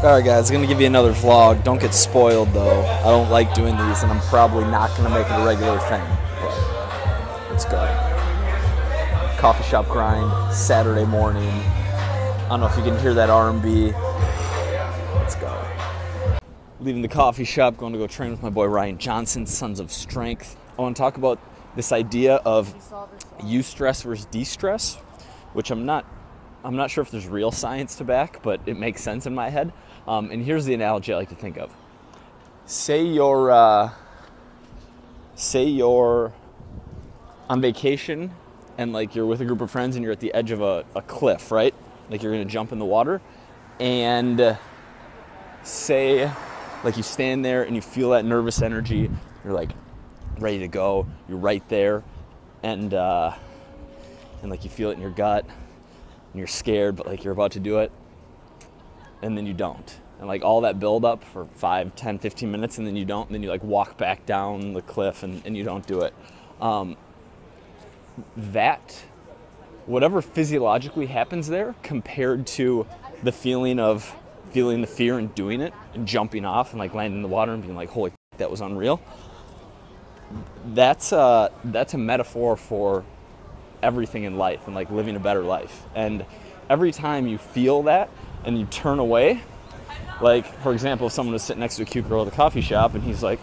Alright guys, I'm going to give you another vlog. Don't get spoiled though. I don't like doing these and I'm probably not going to make it a regular thing. But let's go. Coffee shop grind, Saturday morning. I don't know if you can hear that R&B. Let's go. Leaving the coffee shop, going to go train with my boy Ryan Johnson, Sons of Strength. I want to talk about this idea of eustress versus de-stress, which I'm not sure if there's real science to back, but it makes sense in my head. And here's the analogy I like to think of. Say you're on vacation and like you're with a group of friends and you're at the edge of a cliff, right? Like you're gonna jump in the water, and say like you stand there and you feel that nervous energy, you're like ready to go, you're right there, and like you feel it in your gut, and you're scared, but like you're about to do it, and then you don't. And like all that build up for 5, 10, 15 minutes, and then you don't, and then you like walk back down the cliff and you don't do it. That, whatever physiologically happens there compared to the feeling of feeling the fear and doing it and jumping off and like landing in the water and being like, holy f***, that was unreal. That's a metaphor for everything in life and like living a better life. And every time you feel that and you turn away, like for example, if someone was sitting next to a cute girl at the coffee shop and he's like,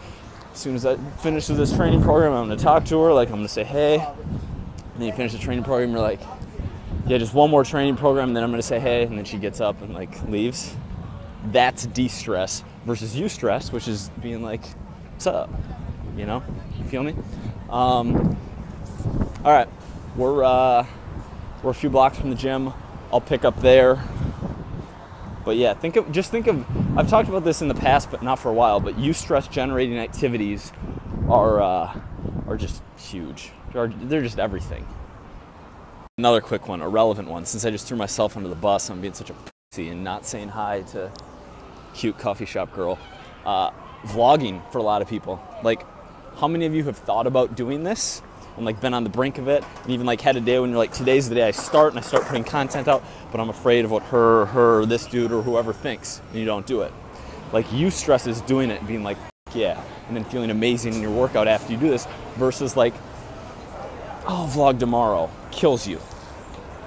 as soon as I finish with this training program, I'm gonna talk to her, like I'm gonna say hey, and then you finish the training program, you're like, yeah, just one more training program, and then I'm gonna say hey, and then she gets up and like leaves. That's de-stress versus eustress, which is being like, what's up, you know, you feel me? All right, we're a few blocks from the gym. I'll pick up there. But yeah, just think of, I've talked about this in the past, but not for a while, but eustress generating activities are just huge. They're just everything. Another quick one, a relevant one, since I just threw myself under the bus, I'm being such a pussy and not saying hi to cute coffee shop girl. Vlogging for a lot of people. Like, how many of you have thought about doing this and like been on the brink of it, and even like had a day when you're like, today's the day I start and I start putting content out, but I'm afraid of what her, this dude or whoever thinks, and you don't do it. Like eustress is doing it and being like, yeah, and then feeling amazing in your workout after you do this, versus like, I'll vlog tomorrow, kills you.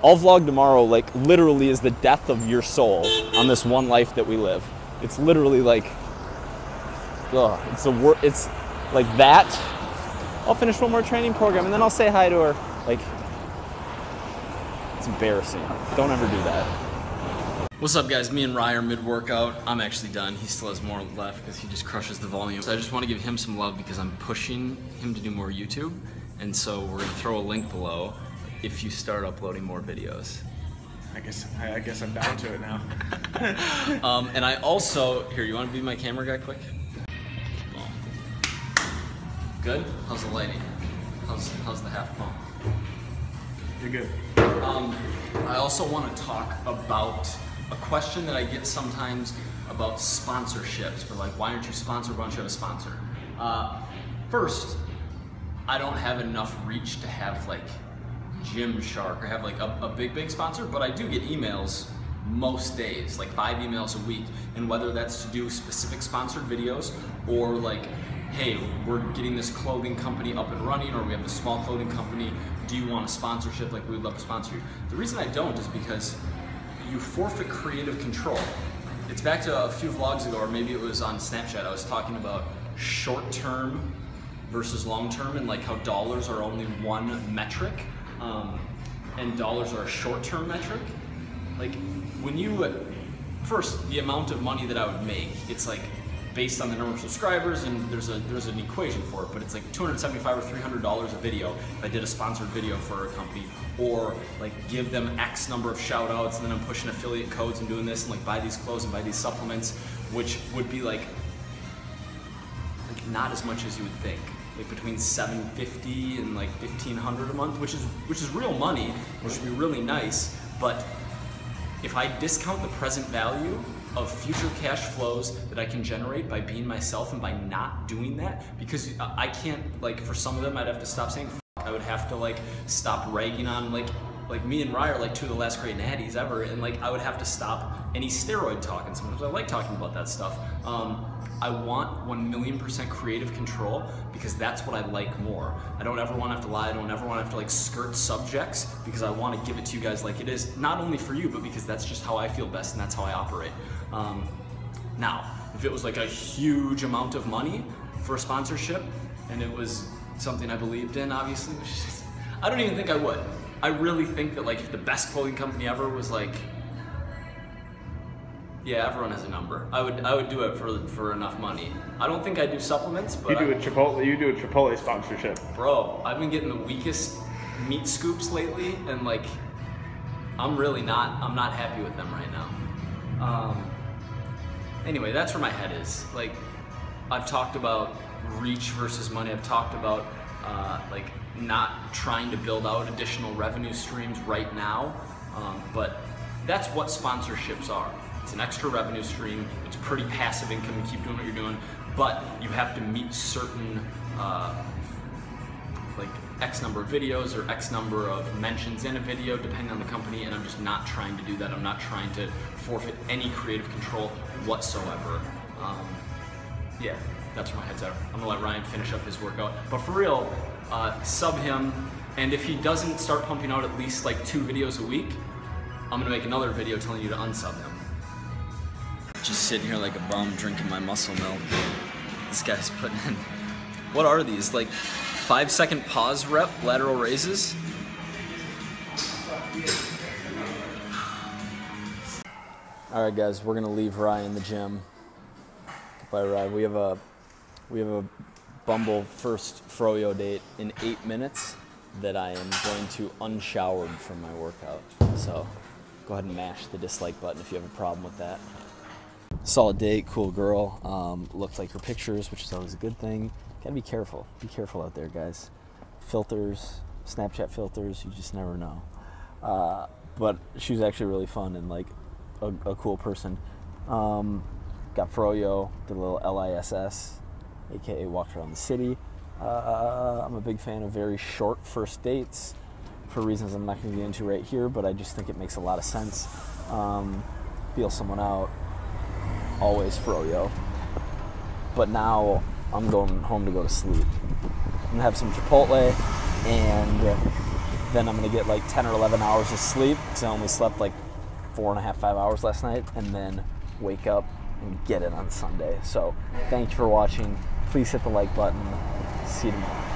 I'll vlog tomorrow like literally is the death of your soul on this one life that we live. It's literally like, ugh, it's like that. I'll finish one more training program and then I'll say hi to her. Like, it's embarrassing. Don't ever do that. What's up guys, me and Ryan are mid-workout. I'm actually done. He still has more left because he just crushes the volume. So I just want to give him some love because I'm pushing him to do more YouTube. And so we're gonna throw a link below if you start uploading more videos. I guess I'm down to it now. And I also, here, you wanna be my camera guy quick? Good? How's the lighting? How's the half pump? You're good. I also want to talk about a question that I get sometimes about sponsorships. Or like, why aren't you sponsored? Why don't you have a sponsor? First, I don't have enough reach to have like Gymshark or have like a big sponsor, but I do get emails most days, like 5 emails a week, and whether that's to do specific sponsored videos or like, hey, we're getting this clothing company up and running, or we have this small clothing company, do you want a sponsorship? Like, we'd love to sponsor you. The reason I don't is because you forfeit creative control. It's back to a few vlogs ago, or maybe it was on Snapchat, I was talking about short-term versus long-term, and like how dollars are only one metric, and dollars are a short-term metric. Like, when you, first, the amount of money that I would make, it's like, based on the number of subscribers, and there's an equation for it, but it's like $275 or $300 a video if I did a sponsored video for a company, or like give them X number of shout outs, and then I'm pushing affiliate codes and doing this, and like buy these clothes and buy these supplements, which would be like not as much as you would think, like between $750 and like $1,500 a month, which is real money, which would be really nice. But if I discount the present value of future cash flows that I can generate by being myself and by not doing that, because I can't, like for some of them I'd have to stop saying f***, I would have to like stop ragging on like like me and Rye are like two of the last great natties ever, and like I would have to stop any steroid talk, and sometimes I like talking about that stuff. I want 1,000,000% creative control because that's what I like more. I don't ever want to have to lie. I don't ever want to have to like skirt subjects because I want to give it to you guys like it is, not only for you, but because that's just how I feel best and that's how I operate. Now, if it was like a huge amount of money for a sponsorship and it was something I believed in, obviously, I don't even think I would. I really think that like if the best clothing company ever was like, yeah, everyone has a number, I would do it for enough money. I don't think I do supplements, but you do a Chipotle sponsorship. Bro, I've been getting the weakest meat scoops lately, and like I'm not happy with them right now. Anyway, that's where my head is. Like, I've talked about reach versus money. I've talked about like not trying to build out additional revenue streams right now, but that's what sponsorships are. It's an extra revenue stream. It's pretty passive income. You keep doing what you're doing, but you have to meet certain like X number of videos or X number of mentions in a video, depending on the company, and I'm just not trying to do that. I'm not trying to forfeit any creative control whatsoever. Yeah, that's where my head's at. I'm gonna let Ryan finish up his workout. But for real, sub him, and if he doesn't start pumping out at least like 2 videos a week, I'm gonna make another video telling you to unsub him. Just sitting here like a bum drinking my muscle milk. This guy's putting in, what are these? Like 5-second pause rep lateral raises? All right, guys, we're gonna leave Rye in the gym. Goodbye, Rye. We have a Bumble first froyo date in 8 minutes that I am going to unshowered from my workout. So go ahead and mash the dislike button if you have a problem with that. Solid date, cool girl. Looked like her pictures, which is always a good thing. Gotta be careful. Be careful out there, guys. Filters, Snapchat filters, you just never know. But she was actually really fun and like a cool person. Got froyo, did a little LISS, aka walked around the city. I'm a big fan of very short first dates for reasons I'm not going to get into right here, but I just think it makes a lot of sense. Feel someone out, always froyo. But now I'm going home to go to sleep. I'm going to have some Chipotle, and then I'm going to get like 10 or 11 hours of sleep, because I only slept like 4.5, 5 hours last night, and then wake up and get it on Sunday. So thank you for watching. Please hit the like button. See you tomorrow.